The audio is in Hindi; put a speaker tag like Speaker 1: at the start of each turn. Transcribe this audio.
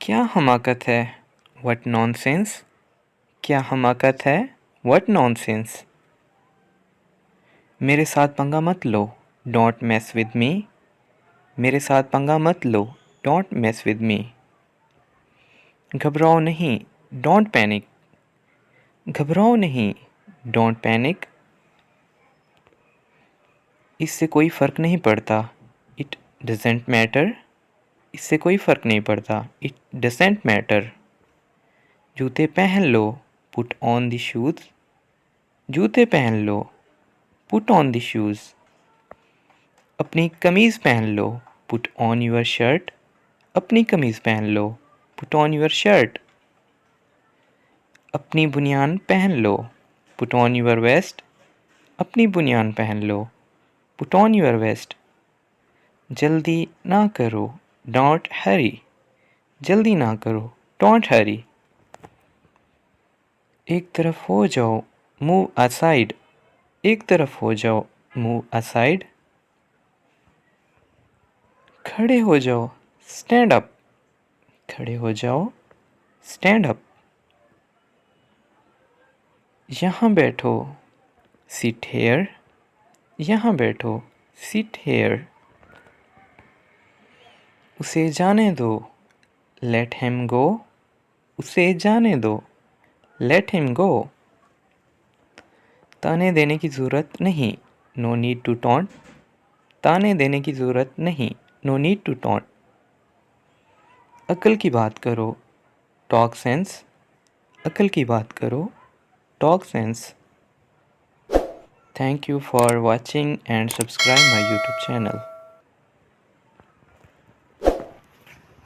Speaker 1: क्या हमाकत है, व्हाट नॉनसेंस। क्या हमाकत है, व्हाट नॉनसेंस। मेरे साथ पंगा मत लो, डोंट मेस विद मी। मेरे साथ पंगा मत लो, डोंट मेस विद मी। घबराओ नहीं, डोंट पैनिक। घबराओ नहीं, डोंट पैनिक। इससे कोई फ़र्क नहीं पड़ता, इट डजेंट मैटर। इससे कोई फ़र्क नहीं पड़ता, इट डजेंट मैटर। जूते पहन लो, पुट ऑन द शूज़। जूते पहन लो, पुट ऑन द शूज़। अपनी कमीज़ पहन लो, पुट ऑन योर शर्ट। अपनी कमीज़ पहन लो, पुट ऑन योर शर्ट। अपनी बुनियान पहन लो, पुट ऑन योर वेस्ट। अपनी बुनियान पहन लो, पुट ऑन योर वेस्ट। जल्दी ना करो, डोंट हरी। जल्दी ना करो, डोंट हरी। एक तरफ हो जाओ, मूव असाइड। एक तरफ हो जाओ, मूव असाइड। खड़े हो जाओ, स्टैंड अप। खड़े हो जाओ, स्टैंड अप। यहाँ बैठो, सिट हेयर। यहाँ बैठो, सिट हेयर। उसे जाने दो, लेट हिम गो। उसे जाने दो, लेट हिम गो। ताने देने की ज़रूरत नहीं, नो नीड टू टॉन्ट। ताने देने की ज़रूरत नहीं, नो नीड टू टॉन्ट। अक्ल की बात करो, टॉक सेंस। अक्ल की बात करो, talk sense. Thank you for watching and subscribe my YouTube channel.